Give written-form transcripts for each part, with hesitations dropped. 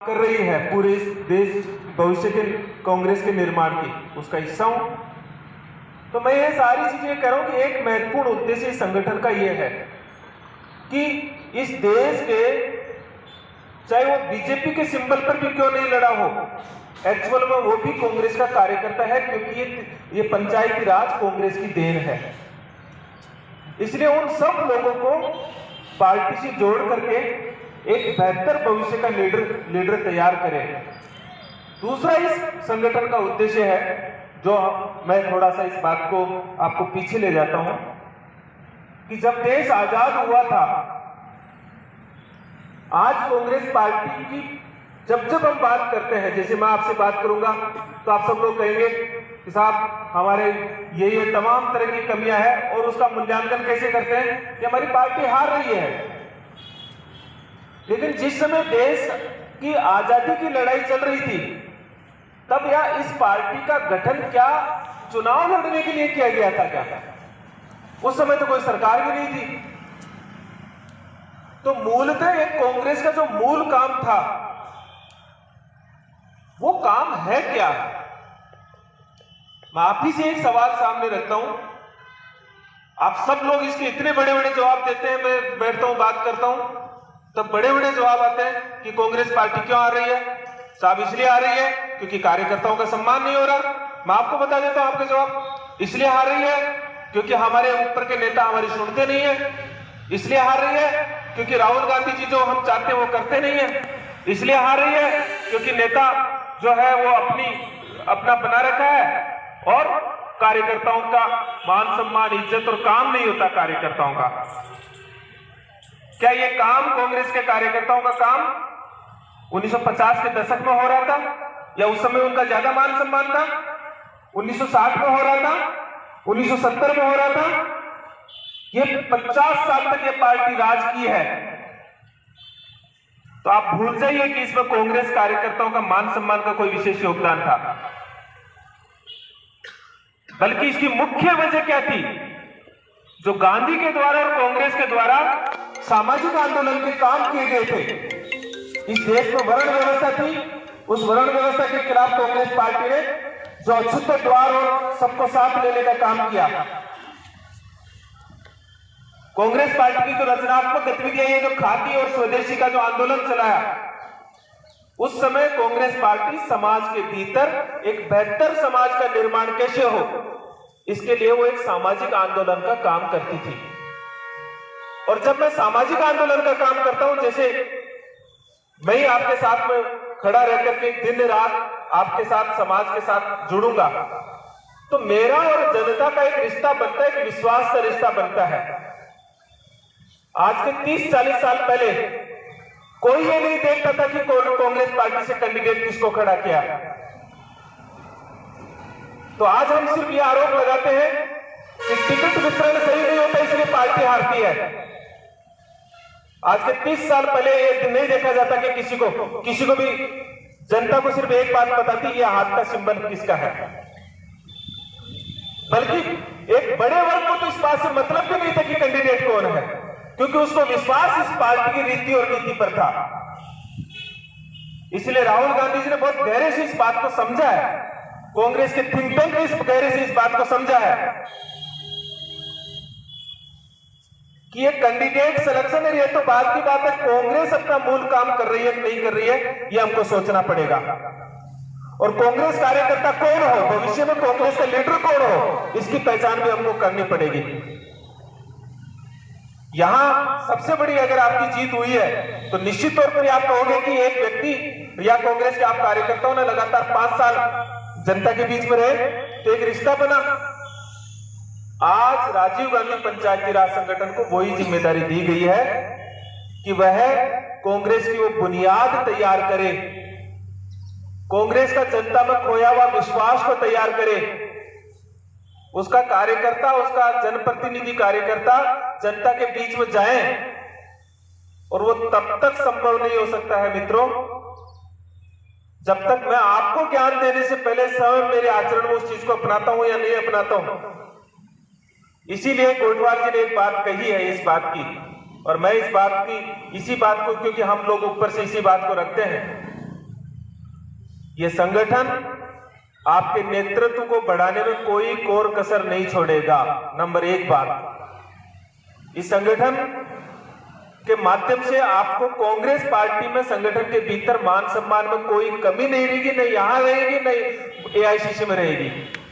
कर रही है पूरे देश भविष्य के कांग्रेस के निर्माण की, उसका हिस्सा हूं। तो मैं ये सारी चीजें कह रहा हूं कि एक महत्वपूर्ण उद्देश्य इस संगठन का ये है कि इस देश के, चाहे वो बीजेपी के सिंबल पर भी क्यों नहीं लड़ा हो, एक्चुअल में वो भी कांग्रेस का कार्यकर्ता है, क्योंकि ये पंचायती राज कांग्रेस की देन है। इसलिए उन सब लोगों को पार्टी से जोड़ करके एक बेहतर भविष्य का लीडर तैयार करें। दूसरा इस संगठन का उद्देश्य है, जो मैं थोड़ा सा इस बात को आपको पीछे ले जाता हूं, कि जब देश आजाद हुआ था, आज कांग्रेस पार्टी की जब हम बात करते हैं, जैसे मैं आपसे बात करूंगा तो आप सब लोग कहेंगे कि साहब हमारे ये तमाम तरह की कमियां हैं, और उसका मूल्यांकन कैसे करते हैं कि हमारी पार्टी हार रही है। लेकिन जिस समय देश की आजादी की लड़ाई चल रही थी, तब यह इस पार्टी का गठन क्या चुनाव लड़ने के लिए किया गया था क्या? उस समय तो कोई सरकार भी नहीं थी। तो मूलतः एक कांग्रेस का जो मूल काम था, वो काम है क्या? मैं आप ही से एक सवाल सामने रखता हूं, आप सब लोग इसके इतने बड़े बड़े जवाब देते हैं, मैं बैठता हूं बात करता हूं, तब बड़े बड़े जवाब आते हैं कि कांग्रेस पार्टी क्यों आ रही है साहब? इसलिए आ रही है क्योंकि कार्यकर्ताओं का सम्मान नहीं हो रहा। मैं आपको बता देता हूं आपके जवाब, इसलिए हार रही है क्योंकि हमारे ऊपर के नेता हमारी सुनते नहीं है। इसलिए हार रही है क्योंकि राहुल गांधी जी जो हम चाहते हैं वो करते नहीं है। इसलिए हार रही है क्योंकि नेता जो है वो अपना बना रखा है, और कार्यकर्ताओं का मान सम्मान, इज्जत और काम नहीं होता कार्यकर्ताओं का। क्या ये काम कांग्रेस के कार्यकर्ताओं का काम 1950 के दशक में हो रहा था, या उस समय उनका ज्यादा मान सम्मान था? 1960 में हो रहा था, 1970 में हो रहा था? ये 50 साल तक ये पार्टी राज की है। तो आप भूल जाइए कि इसमें कांग्रेस कार्यकर्ताओं का मान सम्मान का कोई विशेष योगदान था, बल्कि इसकी मुख्य वजह क्या थी? जो गांधी के द्वारा और कांग्रेस के द्वारा सामाजिक आंदोलन के काम किए गए थे। इस देश में वर्ण व्यवस्था थी, उस वर्ण व्यवस्था के खिलाफ कांग्रेस पार्टी ने जो अछूत द्वार और सबको साथ लेने का काम किया। कांग्रेस पार्टी की जो रचनात्मक गतिविधियां, ये जो खादी और स्वदेशी का जो आंदोलन चलाया, उस समय कांग्रेस पार्टी समाज के भीतर एक बेहतर समाज का निर्माण कैसे हो, इसके लिए वो एक सामाजिक आंदोलन का काम करती थी। और जब मैं सामाजिक आंदोलन का काम करता हूं, जैसे मैं ही आपके साथ में खड़ा रहकर के दिन रात आपके साथ, समाज के साथ जुड़ूंगा, तो मेरा और जनता का एक रिश्ता बनता है, एक विश्वास का रिश्ता बनता है। आज के 30-40 साल पहले कोई ये नहीं देखता था कि कांग्रेस पार्टी से कैंडिडेट किसको खड़ा किया। तो आज हम सिर्फ ये आरोप लगाते हैं कि टिकट वितरण सही नहीं होता, इसलिए पार्टी हारती है। आज के 30 साल पहले ये नहीं देखा जाता कि किसी को भी जनता को सिर्फ एक बात पता थी, ये हाथ का सिंबल किसका है। बल्कि एक बड़े वर्ग को तो इस बात से मतलब भी नहीं था कि कैंडिडेट कौन है, क्योंकि उसको विश्वास इस पार्टी की रीति और नीति पर था। इसलिए राहुल गांधी जी ने बहुत गहरे से इस बात को समझा है, कांग्रेस के थिंक टैंक ने इस गहरे से इस बात को समझा है कि ये कैंडिडेट सिलेक्शन है, ये तो बात की बात है, कांग्रेस अपना मूल काम कर रही है कि नहीं कर रही है, ये हमको सोचना पड़ेगा। और कांग्रेस कार्यकर्ता कौन हो, भविष्य में कांग्रेस का लीडर कौन हो, इसकी पहचान भी हमको करनी पड़ेगी। यहां सबसे बड़ी अगर आपकी जीत हुई है, तो निश्चित तौर पर आप कहोगे कि एक व्यक्ति या कांग्रेस के आप कार्यकर्ताओं ने लगातार 5 साल जनता के बीच में रहे, तो एक रिश्ता बना। आज राजीव गांधी पंचायती राज संगठन को वही जिम्मेदारी दी गई है कि वह कांग्रेस की वो बुनियाद तैयार करे, कांग्रेस का जनता में खोया हुआ विश्वास को तैयार करे, उसका कार्यकर्ता, उसका जनप्रतिनिधि कार्यकर्ता जनता के बीच में जाए। और वो तब तक संभव नहीं हो सकता है मित्रों, जब तक मैं आपको ज्ञान देने से पहले स्वयं मेरे आचरण में उस चीज को अपनाता हूं या नहीं अपनाता हूं। इसीलिए गोटवाल जी ने एक बात कही है इस बात की, और मैं इसी बात को, क्योंकि हम लोग ऊपर से इसी बात को रखते हैं, ये संगठन आपके नेतृत्व को बढ़ाने में कोई कोर कसर नहीं छोड़ेगा। नंबर एक बात, इस संगठन के माध्यम से आपको कांग्रेस पार्टी में, संगठन के भीतर मान सम्मान में कोई कमी नहीं रहेगी, नहीं यहां रहेगी, नहीं एआईसीसी में रहेगी,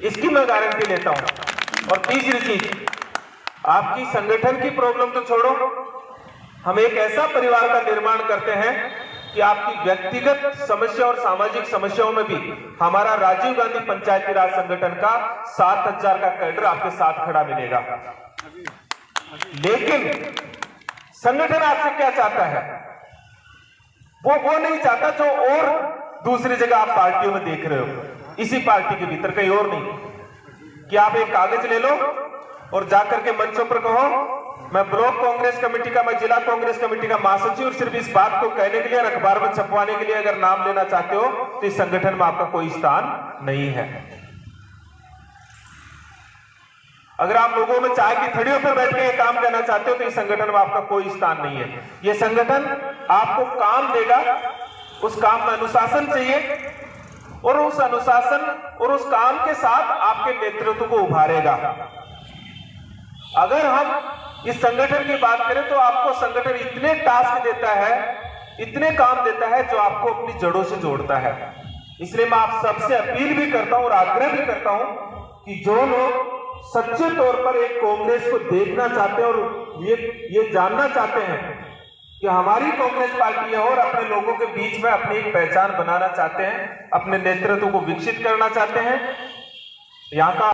इसकी मैं गारंटी लेता हूं। और तीसरी चीज, आपकी संगठन की प्रॉब्लम तो छोड़ो, हम एक ऐसा परिवार का निर्माण करते हैं कि आपकी व्यक्तिगत समस्या और सामाजिक समस्याओं में भी हमारा राजीव गांधी पंचायती राज संगठन का 7,000 का कैडर आपके साथ खड़ा मिलेगा। लेकिन संगठन आपसे क्या चाहता है? वो नहीं चाहता जो और दूसरी जगह आप पार्टियों में देख रहे हो, इसी पार्टी के भीतर, कहीं और नहीं। कि आप एक कागज ले लो और जाकर के मंचों पर कहो मैं ब्लॉक कांग्रेस कमेटी का, मैं जिला कांग्रेस कमेटी का महासचिव, और सिर्फ इस बात को कहने के लिए और अखबार में छपवाने के लिए अगर नाम लेना चाहते हो तो इस संगठन में आपका कोई स्थान नहीं है। अगर आप लोगों में चाय की थड़ियों पर बैठ के ये काम करना चाहते हो तो इस संगठन में आपका कोई स्थान नहीं है। यह संगठन आपको काम देगा, उस काम में अनुशासन चाहिए, और उस अनुशासन और उस काम के साथ आपके नेतृत्व को उभारेगा। अगर हम इस संगठन की बात करें तो आपको संगठन इतने टास्क देता है, इतने काम देता है जो आपको अपनी जड़ों से जोड़ता है। इसलिए मैं आप सबसे अपील भी करता हूं और आग्रह भी करता हूं कि जो लोग सच्चे तौर पर एक कांग्रेस को देखना चाहते हैं और ये जानना चाहते हैं कि हमारी कांग्रेस पार्टी है, और अपने लोगों के बीच में अपनी एक पहचान बनाना चाहते हैं, अपने नेतृत्व को विकसित करना चाहते हैं, यहाँ का